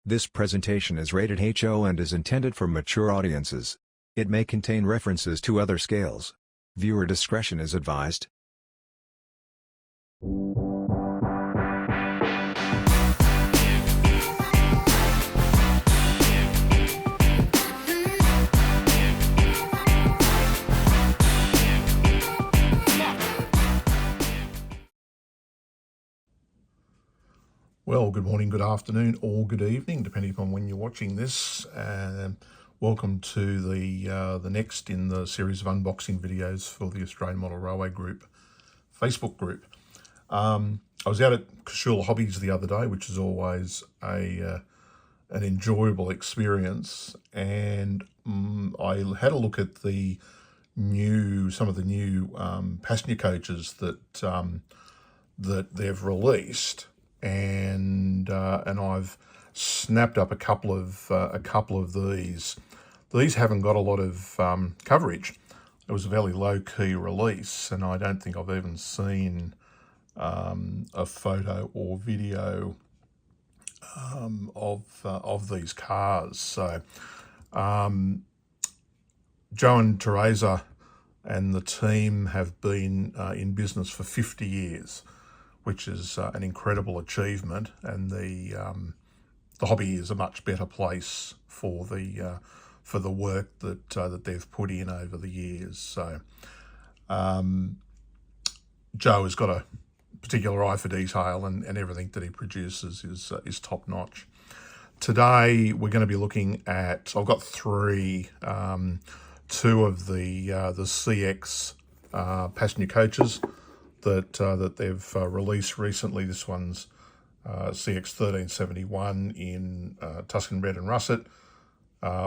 This presentation is rated HO and is intended for mature audiences. It may contain references to other scales. Viewer discretion is advised. Well, good morning, good afternoon, or good evening, depending upon when you're watching this. Welcome to the next in the series of unboxing videos for the Australian Model Railway Group Facebook group. I was out at Casula Hobbies the other day, which is always an enjoyable experience, and I had a look at some of the new passenger coaches that they've released. And I've snapped up a couple of these. These haven't got a lot of coverage. It was a fairly low-key release, and I don't think I've even seen a photo or video of these cars. So Joe and Teresa and the team have been in business for 50 years. Which is an incredible achievement, and the hobby is a much better place for the work that they've put in over the years. So Joe has got a particular eye for detail, and everything that he produces is top notch. Today we're going to be looking at, I've got two of the CX passenger coaches that they've released recently. This one's CX 1371 in Tuscan red and russet,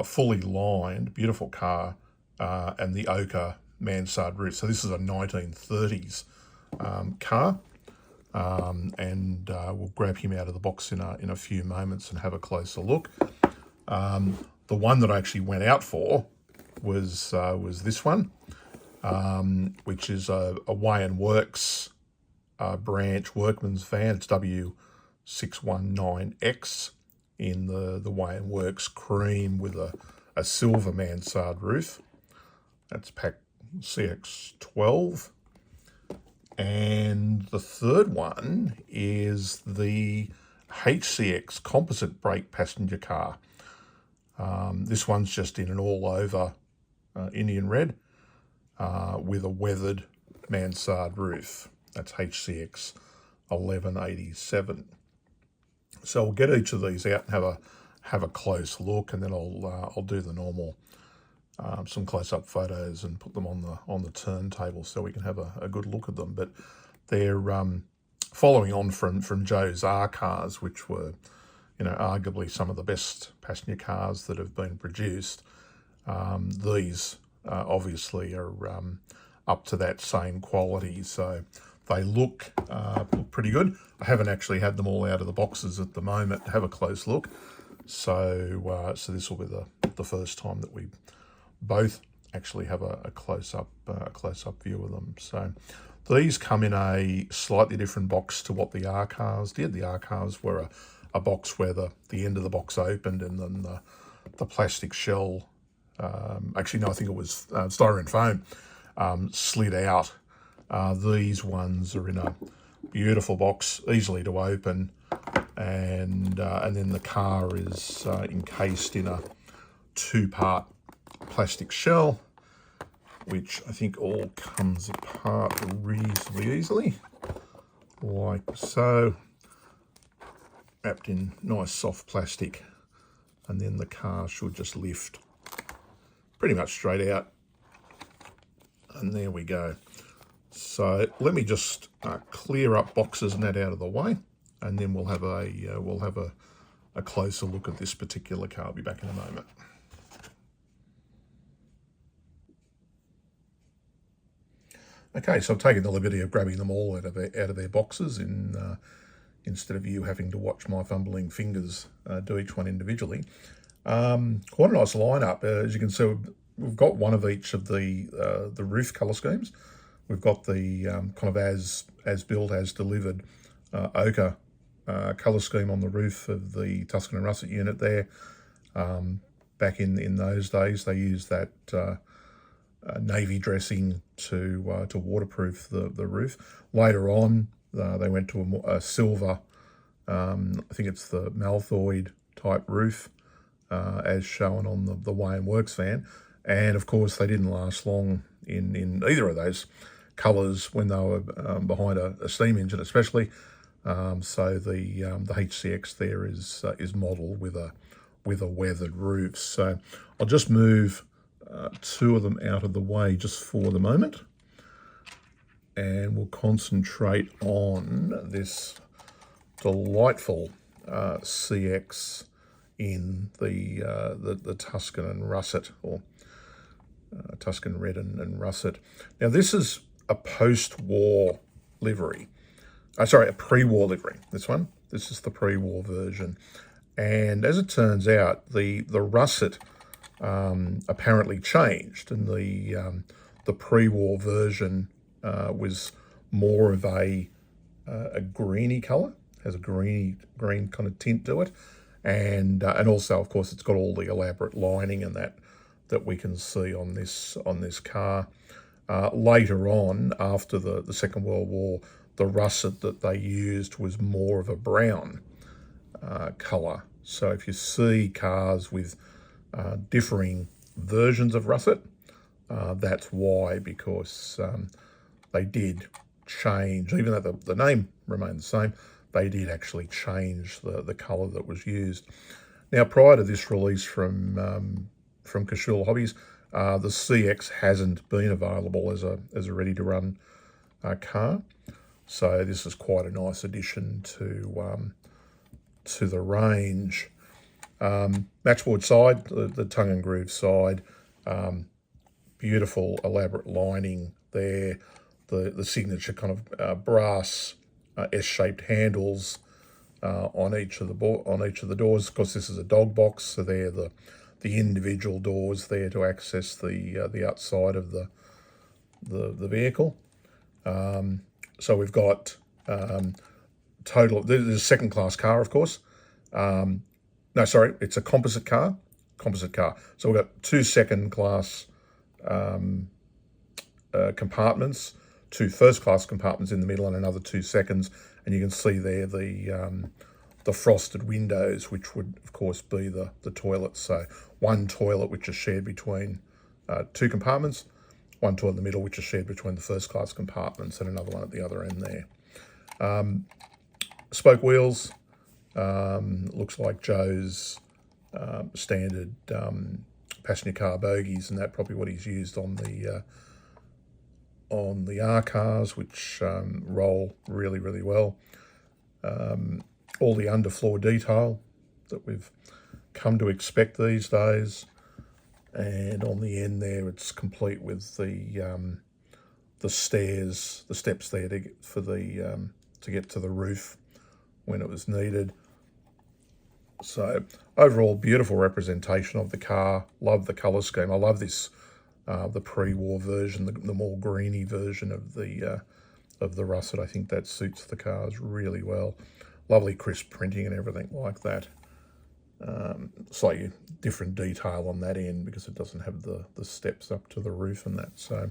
fully lined, beautiful car, and the ochre mansard roof. So this is a 1930s car, and we'll grab him out of the box in a few moments and have a closer look. The one that I actually went out for was this one. Which is a Way & Works branch workman's van. It's W619X in the Way & Works cream with a silver mansard roof. That's pack CX12. And the third one is the HCX composite brake passenger car. This one's just in an all-over Indian red. With a weathered mansard roof. That's HCX 1187. So we'll get each of these out and have a close look, and then I'll do the normal some close-up photos and put them on the turntable so we can have a good look at them. But they're following on from Joe's R cars, which were arguably some of the best passenger cars that have been produced. These obviously are up to that same quality, so they look pretty good. I haven't actually had them all out of the boxes at the moment to have a close look, so this will be the first time that we both actually have a close-up view of them. So these come in a slightly different box to what the R cars did. The R cars were a box where the end of the box opened, and then the plastic shell, actually no, I think it was styrofoam foam, slid out. These ones are in a beautiful box, easily to open, and then the car is encased in a two-part plastic shell, which I think all comes apart reasonably easily, like so, wrapped in nice soft plastic, and then the car should just lift pretty much straight out, and there we go. So let me just clear up boxes and that out of the way, and then we'll have a closer look at this particular car. I'll be back in a moment. Okay, so I've taken the liberty of grabbing them all out of their boxes instead of you having to watch my fumbling fingers do each one individually. Quite a nice lineup. As you can see, we've got one of each of the roof colour schemes. We've got the kind of as built, as delivered ochre colour scheme on the roof of the Tuscan and Russet unit there. Back in those days, they used that navy dressing to waterproof the roof. Later on, they went to a silver, I think it's the Malthoid type roof, as shown on the Way & Works van. And of course, they didn't last long in either of those colours when they were behind a steam engine, especially. So the HCX there is modelled with a weathered roof. So I'll just move two of them out of the way just for the moment, and we'll concentrate on this delightful CX in the Tuscan and Russet, or Tuscan Red and Russet. Now this is a post-war livery. Sorry, a pre-war livery, this one. This is the pre-war version. And as it turns out, the Russet apparently changed, and the pre-war version was more of a greeny colour, has a green kind of tint to it, and also, of course, it's got all the elaborate lining and that we can see on this car. Later on, after the Second World War, the Russet that they used was more of a brown colour. So if you see cars with differing versions of Russet, that's why, because they did change, even though the name remained the same, they did actually change the colour that was used. Now, prior to this release from Casula Hobbies, the CX hasn't been available as a ready-to-run car. So this is quite a nice addition to the range. Matchboard side, the tongue and groove side, beautiful elaborate lining there. The signature kind of brass S-shaped handles on each of the doors. Of course, this is a dog box, so they're the individual doors there to access the outside of the vehicle. So we've got total. This is a second class car, of course. No, sorry, it's a composite car. So we've got two second class compartments, two first class compartments in the middle, and another two seconds. And you can see there the frosted windows, which would of course be the toilets. So one toilet which is shared between two compartments, one toilet in the middle which is shared between the first class compartments, and another one at the other end there. Spoke wheels, looks like Joe's standard passenger car bogies, and that's probably what he's used on the R cars, which roll really, really well. All the underfloor detail that we've come to expect these days, and on the end there, it's complete with the steps there to get to the roof when it was needed. So overall, beautiful representation of the car. Love the colour scheme. I love this, the pre-war version, the more greeny version of the Russet. I think that suits the cars really well. Lovely crisp printing and everything like that. Slightly different detail on that end because it doesn't have the steps up to the roof and that. So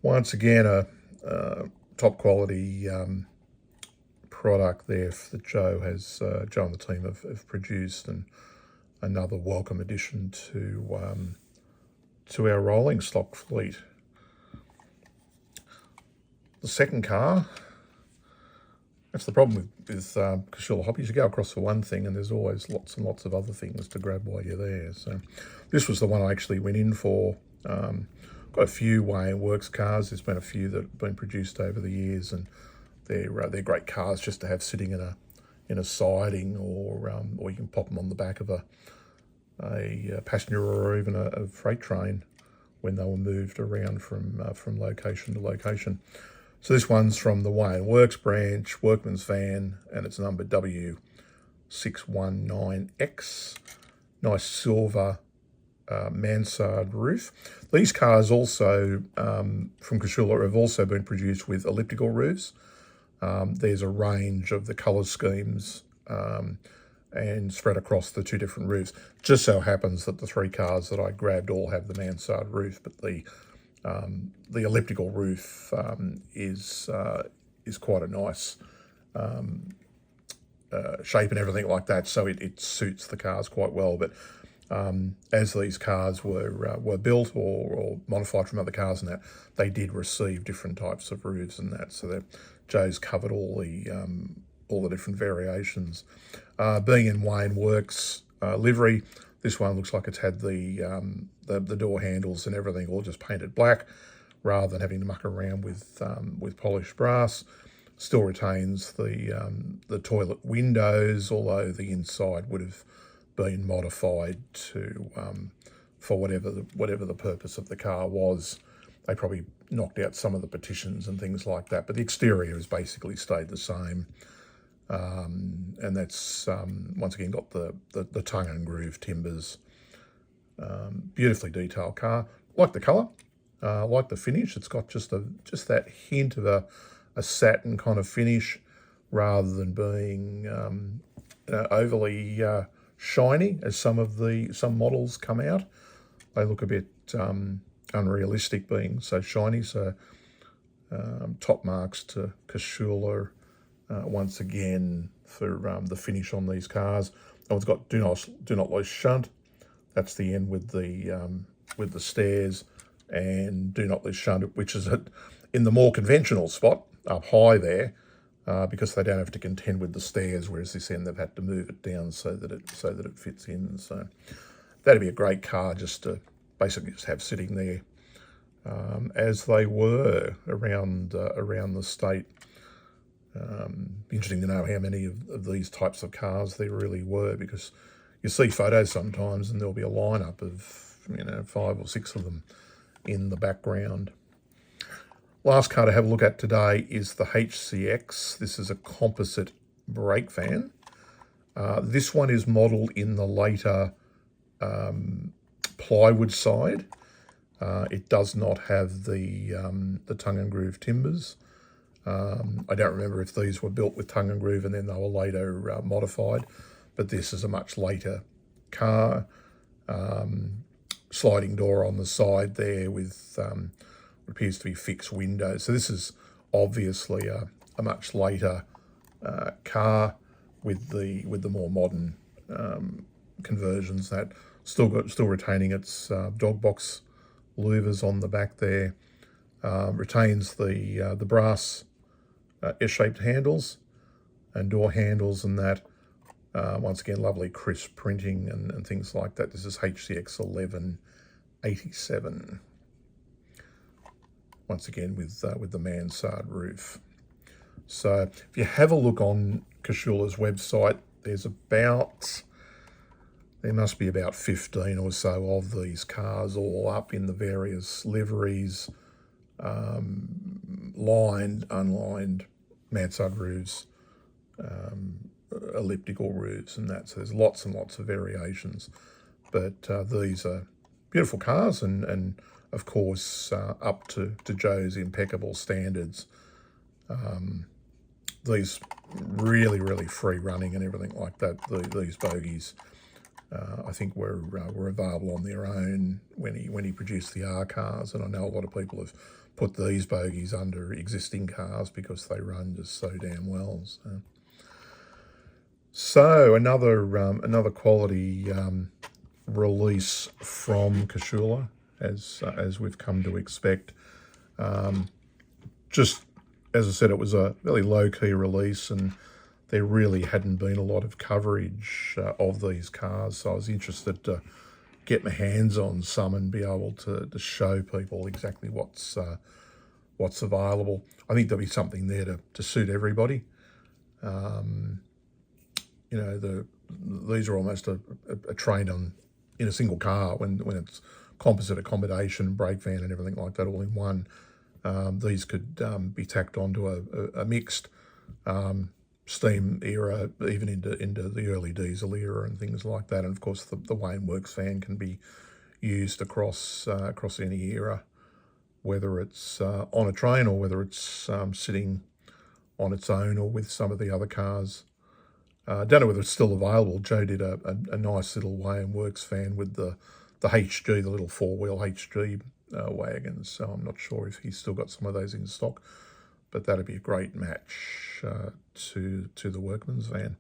once again, a top quality product there that Joe and the team have produced, and another welcome addition to our rolling stock fleet. The second car, that's the problem with Casula Hobbies. You go across for one thing and there's always lots and lots of other things to grab while you're there. So this was the one I actually went in for. Got a few Way & Works cars. There's been a few that have been produced over the years, and they're great cars just to have sitting in a siding, or you can pop them on the back of a passenger or even a freight train when they were moved around from location to location. So this one's from the Way & Works branch, Workman's van, and it's number W619X. Nice silver mansard roof. These cars also, from Casula, have also been produced with elliptical roofs. there's a range of the colour schemes and spread across the 2 different roofs. Just so happens that the 3 cars that I grabbed all have the mansard roof, but the elliptical roof is quite a nice shape and everything like that, so it suits the cars quite well. But as these cars were built or modified from other cars and that, they did receive different types of roofs and that, so that Joe's covered all the different variations. Being in Wayne Works livery, this one looks like it's had the door handles and everything all just painted black, rather than having to muck around with polished brass. Still retains the toilet windows, although the inside would have been modified to for whatever the purpose of the car was. They probably knocked out some of the partitions and things like that, but the exterior has basically stayed the same. And that's once again got the tongue and groove timbers. Beautifully detailed car. Like the colour, like the finish. It's got just that hint of a satin kind of finish, rather than being overly shiny as some models come out. They look a bit unrealistic being so shiny. So top marks to Casula once again for the finish on these cars. Oh, it's got do not lose shunt. That's the end with the stairs, and do not lose shunt, which is in the more conventional spot up high there, because they don't have to contend with the stairs, whereas this end they've had to move it down so that it fits in. So that'd be a great car just to basically just have sitting there, as they were around the state. Interesting to know how many of these types of cars there really were, because you see photos sometimes and there'll be a lineup of 5 or 6 of them in the background. Last car to have a look at today is the HCX. This is a composite brake van. This one is modelled in the later plywood side. It does not have the tongue and groove timbers. I don't remember if these were built with tongue and groove and then they were later modified, but this is a much later car. Sliding door on the side there with what appears to be fixed windows. So this is obviously a much later car with the more modern conversions, that still retaining its dog box louvers on the back there. Retains the brass S-shaped handles and door handles and that. Once again, lovely crisp printing and things like that. This is HCX 1187. Once again with the mansard roof. So if you have a look on Casula's website, there must be about 15 or so of these cars, all up in the various liveries, lined, unlined, mansard roofs, elliptical roofs and that. So there's lots and lots of variations. But these are beautiful cars and of course, up to Joe's impeccable standards. These really, really free running and everything like that. These bogies, I think, were available on their own when he produced the R cars, and I know a lot of people have put these bogies under existing cars because they run just so damn well. So another quality release from Casula, as we've come to expect. Just as I said, it was a really low-key release, and there really hadn't been a lot of coverage of these cars, so I was interested to get my hands on some and be able to show people exactly what's available. I think there'll be something there to suit everybody. These are almost a train in a single car when it's composite accommodation, brake van and everything like that all in one. These could be tacked onto a mixed steam era, even into the early diesel era and things like that. And of course the Wayne Works van can be used across any era, whether it's on a train or whether it's sitting on its own or with some of the other cars. I don't know whether it's still available. Joe did a nice little Way and Works van with the HG, the little 4-wheel HG wagons. So I'm not sure if he's still got some of those in stock, but that'd be a great match to the Workman's van.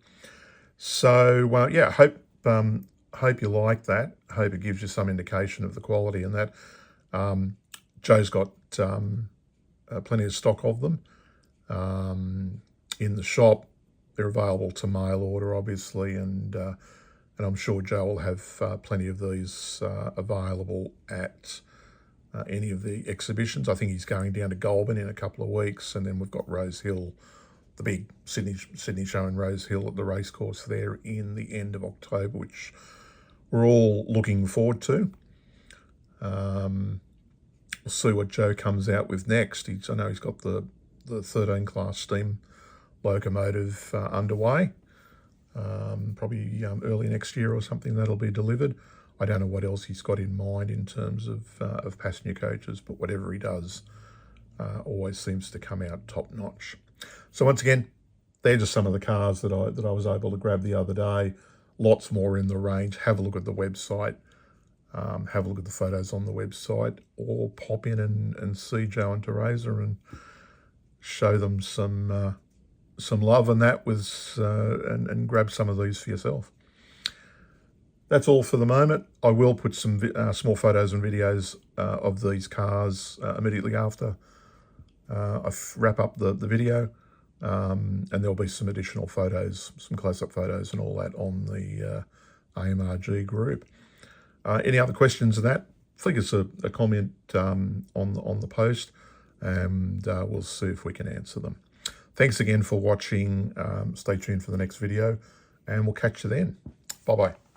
So yeah, hope you like that. Hope it gives you some indication of the quality and that. Joe's got plenty of stock of them in the shop. They're available to mail order, obviously, and I'm sure Joe will have plenty of these available at any of the exhibitions. I think he's going down to Goulburn in a couple of weeks, and then we've got Rose Hill, the big Sydney show in Rose Hill at the racecourse there in the end of October, which we're all looking forward to. We'll see what Joe comes out with next. I know he's got the 13 class steam locomotive underway. Probably early next year or something that'll be delivered. I don't know what else he's got in mind in terms of passenger coaches, but whatever he does always seems to come out top notch. So once again, they're just some of the cars that I was able to grab the other day. Lots more in the range. Have a look at the website. Have a look at the photos on the website, or pop in and see Joe and Teresa and show them some love and that and grab some of these for yourself. That's all for the moment. I will put some small photos and videos of these cars immediately after I wrap up the video, and there'll be some additional photos, some close-up photos and all that on the AMRG group. Any other questions of that, flick us a comment on the post, and we'll see if we can answer them. Thanks again for watching. Stay tuned for the next video, and we'll catch you then. Bye-bye.